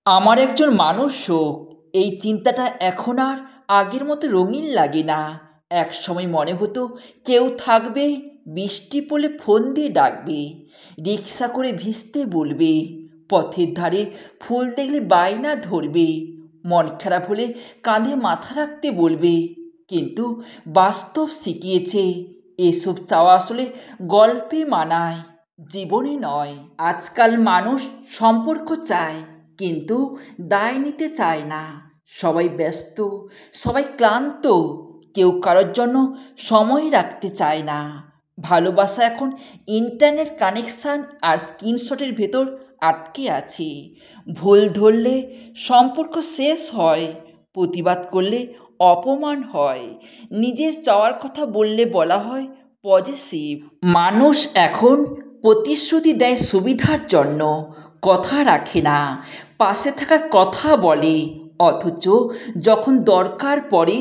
আমার একজন মানুষ হোক, এই চিন্তাটা এখন আর আগের মতো রঙিন লাগে না। একসময় মনে হতো কেউ থাকবে, বৃষ্টি পড়লে ফোন দিয়ে ডাকবে, রিক্সা করে ভিজতে বলবে, পথের ধারে ফুল দেখলে বায়না ধরবে, মন খারাপ হলে কাঁধে মাথা রাখতে বলবে। কিন্তু বাস্তব শিখিয়েছে এসব চাওয়া আসলে গল্পে মানায়, জীবনে নয়। আজকাল মানুষ সম্পর্ক চায়, কিন্তু দায় নিতে চায় না। সবাই ব্যস্ত, সবাই ক্লান্ত, কেউ কারোর জন্য সময় রাখতে চায় না। ভালোবাসা এখন ইন্টারনেট কানেকশান আর স্ক্রিনশটের ভেতর আটকে আছে। ভুল ধরলে সম্পর্ক শেষ হয়, প্রতিবাদ করলে অপমান হয়, নিজের চাওয়ার কথা বললে বলা হয় পজিটিভ। মানুষ এখন প্রতিশ্রুতি দেয় সুবিধার জন্য, কথা রাখে না, পাশে থাকার কথা বলে, অথচ যখন দরকার পড়ে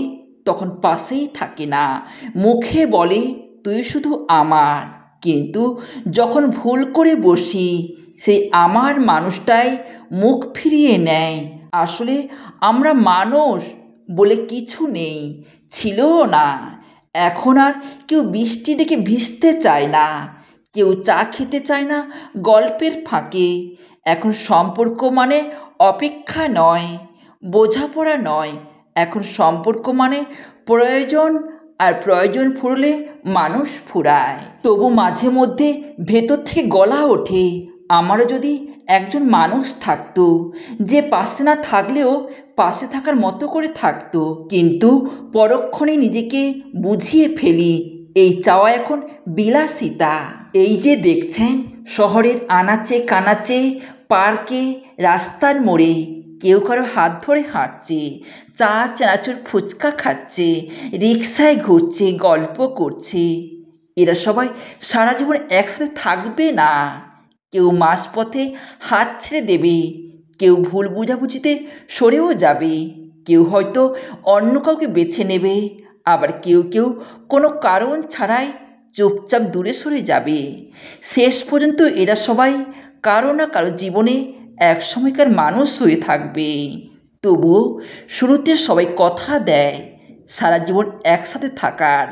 তখন পাশেই থাকে না। মুখে বলে তুই শুধু আমার, কিন্তু যখন ভুল করে বসি সেই আমার মানুষটাই মুখ ফিরিয়ে নেয়। আসলে আমরা মানুষ বলে কিছু নেই, ছিলও না। এখন আর কেউ বৃষ্টি ডেকে ভিজতে চায় না, কেউ চা খেতে চায় না গল্পের ফাঁকে। এখন সম্পর্ক মানে অপেক্ষা নয়, বোঝাপড়া নয়, এখন সম্পর্ক মানে প্রয়োজন, আর প্রয়োজন ফুরলে মানুষ ফুরায়। তবু মাঝে মধ্যে ভেতর থেকে গলা ওঠে, আমারও যদি একজন মানুষ থাকতো, যে পাশে না থাকলেও পাশে থাকার মতো করে থাকতো। কিন্তু পরক্ষণে নিজেকে বুঝিয়ে ফেলি এই চাওয়া এখন বিলাসিতা। এই যে দেখছেন, শহরের আনাচে কানাচে, পার্কে, রাস্তার মোড়ে কেউ কারো হাত ধরে হাঁটছে, চা চানাচুর ফুচকা খাচ্ছে, রিক্সায় ঘুরছে, গল্প করছে। এরা সবাই সারা জীবন একসাথে থাকবে না। কেউ মাঝপথে হাত ছেড়ে দেবে, কেউ ভুল বুঝাবুঝিতে সরেও যাবে, কেউ হয়তো অন্য কাউকে বেছে নেবে, আবার কেউ কেউ কোনো কারণ ছাড়াই চুপচাপ দূরে সরে যাবে। শেষ পর্যন্ত এরা সবাই কারো না কারো জীবনে একসময়কার মানুষ হয়ে থাকবে। তবুও শুরুতে সবাই কথা দেয় সারা জীবন একসাথে থাকার,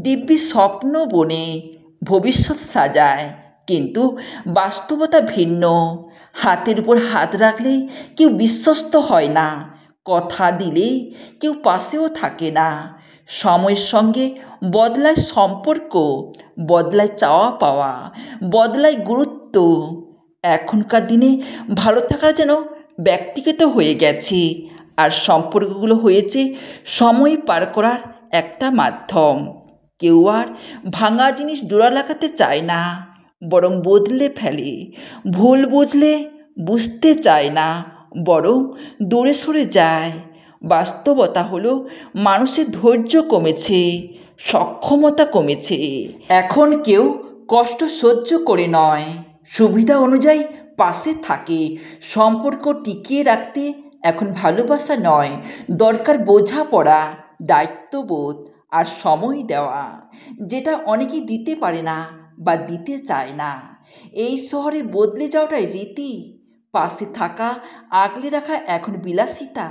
দিব্যি স্বপ্ন বনে ভবিষ্যৎ সাজায়, কিন্তু বাস্তবতা ভিন্ন। হাতের উপর হাত রাখলেই কেউ বিশ্বস্ত হয় না, কথা দিলেই কেউ পাশেও থাকে না। সময়ের সঙ্গে বদলায় সম্পর্ক, বদলায় চাওয়া পাওয়া, বদলায় গুরুত্ব। এখনকার দিনে ভালো থাকা যেন ব্যক্তিগত হয়ে গেছে, আর সম্পর্কগুলো হয়েছে সময় পার করার একটা মাধ্যম। কেউ আর ভাঙা জিনিস জোড়া লাগাতে চায় না, বরং বদলে ফেলে। ভুল বুঝলে বুঝতে চায় না, বরং দূরে সরে যায়। বাস্তবতা হলো মানুষের ধৈর্য কমেছে, সক্ষমতা কমেছে। এখন কেউ কষ্ট সহ্য করে নয়, সুবিধা অনুযায়ী পাশে থাকে। সম্পর্ক টিকিয়ে রাখতে এখন ভালোবাসা নয়, দরকার বোঝাপড়া, দায়িত্ববোধ আর সময় দেওয়া, যেটা অনেকেই দিতে পারে না বা দিতে চায় না। এই শহরে বদলে যাওয়াটাই রীতি, পাশে থাকা, আগলে রাখা এখন বিলাসিতা।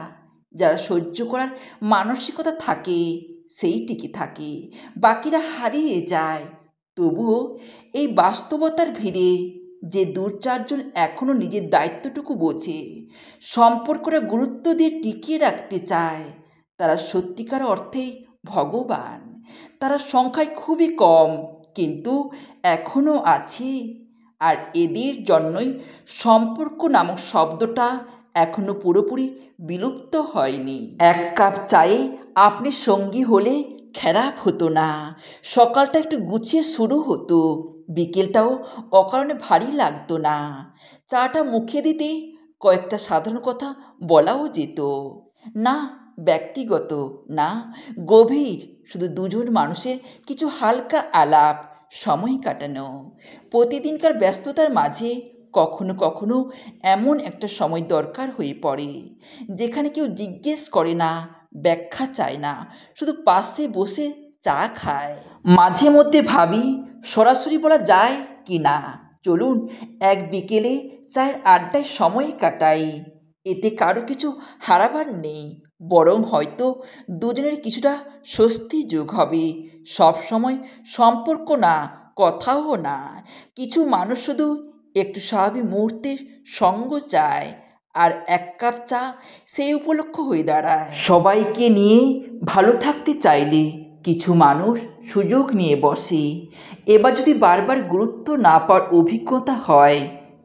যারা সহ্য করার মানসিকতা থাকে সেই টিকে থাকে, বাকিরা হারিয়ে যায়। তবুও এই বাস্তবতার ভিড়ে যে দু চারজন এখনও নিজের দায়িত্বটুকু বোঝে, সম্পর্কটা গুরুত্ব দিয়ে টিকিয়ে রাখতে চায়, তারা সত্যিকার অর্থেই ভগবান। তারা সংখ্যায় খুবই কম, কিন্তু এখনও আছে। আর এদের জন্যই সম্পর্ক নামক শব্দটা এখনো পুরোপুরি বিলুপ্ত হয়নি। এক কাপ চায়ে আপনি সঙ্গী হলে খারাপ হতো না, সকালটা একটু গুছিয়ে শুরু হতো, বিকেলটাও অকারণে ভারী লাগতো না। চাটা মুখে দিতে কয়েকটা সাধারণ কথা বলাও যেত, না ব্যক্তিগত, না গভীর, শুধু দুজন মানুষের কিছু হালকা আলাপ, সময় কাটানো। প্রতিদিনকার ব্যস্ততার মাঝে কখনো কখনো এমন একটা সময় দরকার হয়ে পড়ে, যেখানে কেউ জিজ্ঞেস করে না, ব্যাখ্যা চায় না, শুধু পাশে বসে চা খায়। মাঝে মধ্যে ভাবি সরাসরি বলা যায় কি না, চলুন এক বিকেলে চায়ের আড্ডায় সময় কাটাই। এতে কারো কিছু হারাবার নেই, বরং হয়তো দুজনের কিছুটা স্বস্তি যোগ হবে। সব সময় সম্পর্ক না, কথাও না, কিছু মানুষ শুধু একটু স্বাভাবিক মুহূর্তের সঙ্গ চায়, আর এক কাপ চা সেই উপলক্ষ হয়ে দাঁড়ায়। সবাইকে নিয়ে ভালো থাকতে চাইলে কিছু মানুষ সুযোগ নিয়ে বসে। এবার যদি বারবার গুরুত্ব না পাওয়ার অভিজ্ঞতা হয়,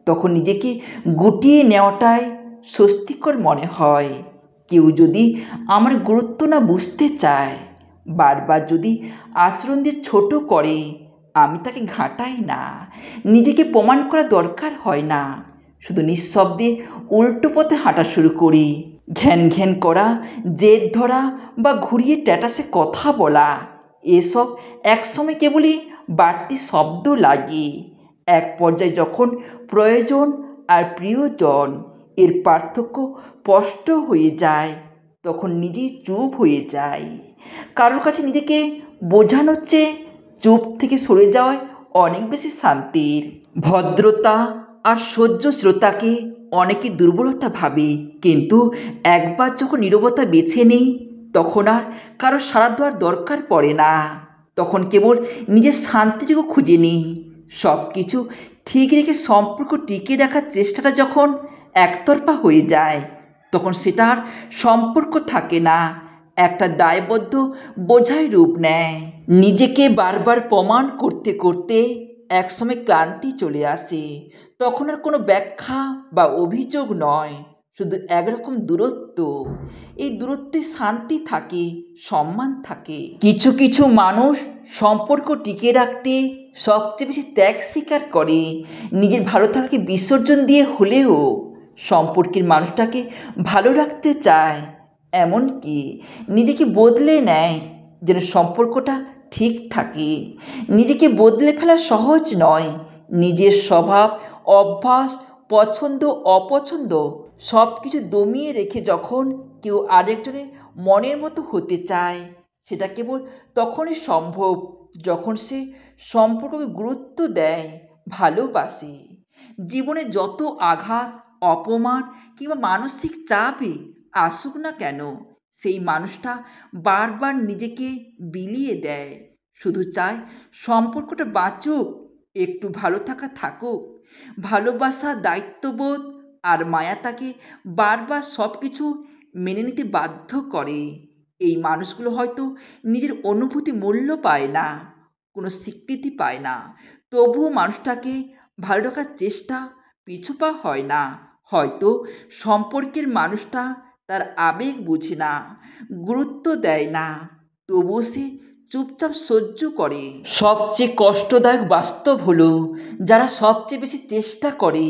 তখন নিজেকে গুটিয়ে নেওয়াটাই স্বস্তিকর মনে হয়। কেউ যদি আমার গুরুত্ব না বুঝতে চায়, বারবার যদি আচরণ দিয়ে ছোট করে, আমি তাকে ঘাঁটাই না। নিজেকে প্রমাণ করা দরকার হয় না, শুধু নিঃশব্দে উল্টো পথে হাঁটা শুরু করি। ঘ্যান ঘ্যান করা, জেদ ধরা বা ঘুরিয়ে ট্যাটাসে কথা বলা, এসব একসময় কেবলই বাড়তি শব্দ লাগে। এক পর্যায়ে যখন প্রয়োজন আর প্রিয়জন এর পার্থক্য স্পষ্ট হয়ে যায়, তখন নিজেই চুপ হয়ে যায়। কারোর কাছে নিজেকে বোঝানোর চেয়ে চুপ থেকে সরে যাওয়ায় অনেক বেশি শান্তির। ভদ্রতা আর সহ্যশীলতাকে অনেকে দুর্বলতা ভাবে, কিন্তু একবার যখন নীরবতা বেছে নেই, তখন আর কারো সাড়া দেওয়ার দরকার পড়ে না। তখন কেবল নিজের শান্তিটুকু খুঁজে নিই। সব কিছু ঠিক রেখে সম্পর্ক টিকিয়ে রাখার চেষ্টাটা যখন একতরফা হয়ে যায়, তখন সেটা আর সম্পর্ক থাকে না, একটা দায়বদ্ধ বোঝাই রূপ নেয়। নিজেকে বারবার প্রমাণ করতে করতে একসময় ক্লান্তি চলে আসে। তখন আর কোনো ব্যাখ্যা বা অভিযোগ নয়, শুধু একরকম দূরত্ব। এই দূরত্বে শান্তি থাকে, সম্মান থাকে। কিছু কিছু মানুষ সম্পর্ক টিকিয়ে রাখতে সবচেয়ে বেশি ত্যাগ স্বীকার করে। নিজের ভালো থাকাকে বিসর্জন দিয়ে হলেও সম্পর্কের মানুষটাকে ভালো রাখতে চায়, এমনকি নিজেকে বদলে নেয় যেন সম্পর্কটা ঠিক থাকে। নিজেকে বদলে ফেলা সহজ নয়। নিজের স্বভাব, অভ্যাস, পছন্দ অপছন্দ সব কিছু দমিয়ে রেখে যখন কেউ আরেকজনের মনের মতো হতে চায়, সেটা কেবল তখনই সম্ভব যখন সে সম্পর্ককে গুরুত্ব দেয়, ভালোবাসে। জীবনে যত আঘাত, অপমান কিংবা মানসিক চাপই আসুক না কেন, সেই মানুষটা বারবার নিজেকে বিলিয়ে দেয়, শুধু চায় সম্পর্কটা বাঁচুক, একটু ভালো থাকুক। ভালোবাসা, দায়িত্ববোধ আর মায়া তাকে বারবার সব কিছু মেনে নিতে বাধ্য করে। এই মানুষগুলো হয়তো নিজের অনুভূতি মূল্য পায় না, কোনো স্বীকৃতি পায় না, তবুও মানুষটাকে ভালো রাখার চেষ্টা পিছুপা হয় না। হয়তো সম্পর্কের মানুষটা তার আবেগ বুঝে না, গুরুত্ব দেয় না, তবুও সে চুপচাপ সহ্য করে। সবচেয়ে কষ্টদায়ক বাস্তব হলো, যারা সবচেয়ে বেশি চেষ্টা করে,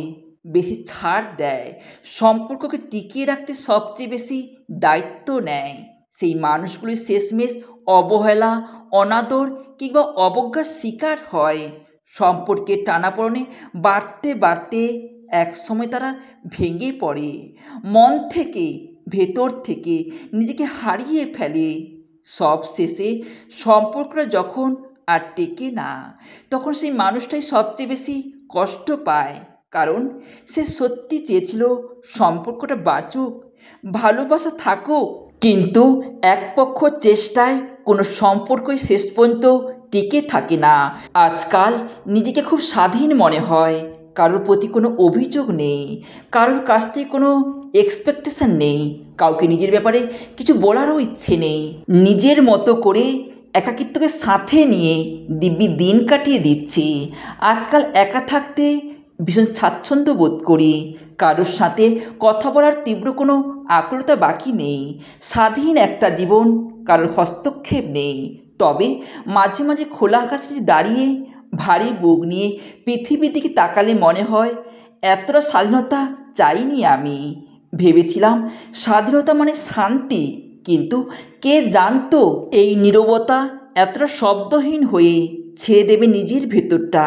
বেশি ছাড় দেয়, সম্পর্ককে টিকিয়ে রাখতে সবচেয়ে বেশি দায়িত্ব নেয়, সেই মানুষগুলি শেষমেশ অবহেলা, অনাদর কিংবা অবজ্ঞার শিকার হয়। সম্পর্কের টানাপোড়েনে বাড়তে বাড়তে একসময় তারা ভেঙে পড়ে, মন থেকে, ভেতর থেকে নিজেকে হারিয়ে ফেলে। সব শেষে সম্পর্কটা যখন আর টেকে না, তখন সেই মানুষটাই সবচেয়ে বেশি কষ্ট পায়, কারণ সে সত্যি চেয়েছিল সম্পর্কটা বাঁচুক, ভালোবাসা থাকুক। কিন্তু এক পক্ষ চেষ্টায় কোনো সম্পর্কই শেষ পর্যন্ত টিকে থাকে না। আজকাল নিজেকে খুব স্বাধীন মনে হয়, কারোর প্রতি কোনো অভিযোগ নেই, কারোর কাছ থেকে কোনো এক্সপেকটেশন নেই, কাউকে নিজের ব্যাপারে কিছু বলারও ইচ্ছে নেই। নিজের মতো করে একাকিত্বকে সাথে নিয়ে দিব্যি দিন কাটিয়ে দিচ্ছি। আজকাল একা থাকতে ভীষণ স্বাচ্ছন্দ্য বোধ করি, কারোর সাথে কথা বলার তীব্র কোনো আকুলতা বাকি নেই। স্বাধীন একটা জীবন, কারোর হস্তক্ষেপ নেই। তবে মাঝে মাঝে খোলা আকাশে দাঁড়িয়ে ভারী বুক নিয়ে পৃথিবীর দিকে তাকালে মনে হয়, এতটা স্বাধীনতা চাইনি আমি। ভেবেছিলাম স্বাধীনতা মানে শান্তি, কিন্তু কে জানতো এই নীরবতা এতটা শব্দহীন হয়ে ছেড়ে দেবে নিজের ভেতরটা।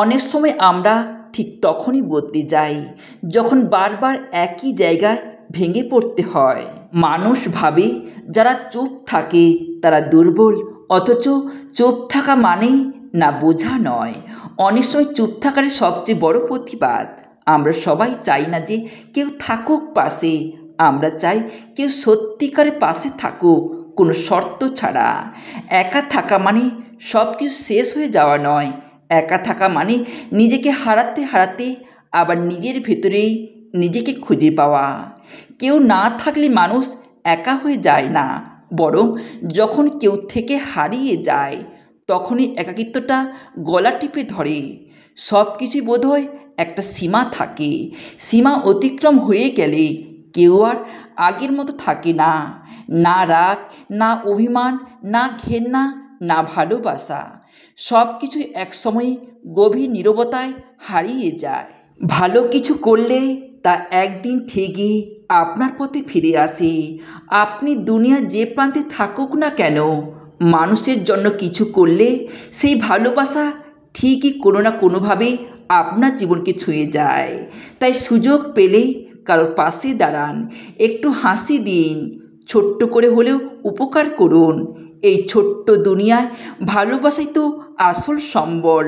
অনেক সময় আমরা ঠিক তখনই বদলে যাই, যখন বারবার একই জায়গায় ভেঙে পড়তে হয়। মানুষ ভাবে যারা চুপ থাকে তারা দুর্বল, অথচ চুপ থাকা মানেই না বোঝা নয়। অনেক সময় চুপ থাকার সবচেয়ে বড় প্রতিবাদ। আমরা সবাই চাই না যে কেউ থাকুক পাশে, আমরা চাই কেউ সত্যিকারের পাশে থাকুক, কোনো শর্ত ছাড়া। একা থাকা মানে সব কিছু শেষ হয়ে যাওয়া নয়। একা থাকা মানে নিজেকে হারাতে হারাতে আবার নিজের ভেতরেই নিজেকে খুঁজে পাওয়া। কেউ না থাকলে মানুষ একা হয়ে যায় না, বরং যখন কেউ থেকে হারিয়ে যায় তখনই একাকিত্বটা গলা টিপে ধরে। সব কিছুই বোধহয় একটা সীমা থাকে, সীমা অতিক্রম হয়ে গেলে কেউ আর আগের মতো থাকে না। না রাগ, না অভিমান, না ঘেন্না, না ভালোবাসা, সব কিছুই একসময় গভীর নীরবতায় হারিয়ে যায়। ভালো কিছু করলে তা একদিন ঠিকই আপনার পথে ফিরে আসে। আপনি দুনিয়ার যে প্রান্তে থাকুক না কেন, মানুষের জন্য কিছু করলে সেই ভালোবাসা ঠিকই কোনো না কোনোভাবে আপনার জীবনকে ছুঁয়ে যায়। তাই সুযোগ পেলেই কারোর পাশে দাঁড়ান, একটু হাসি দিন, ছোট্ট করে হলেও উপকার করুন। এই ছোট্ট দুনিয়ায় ভালোবাসাই তো আসল সম্বল।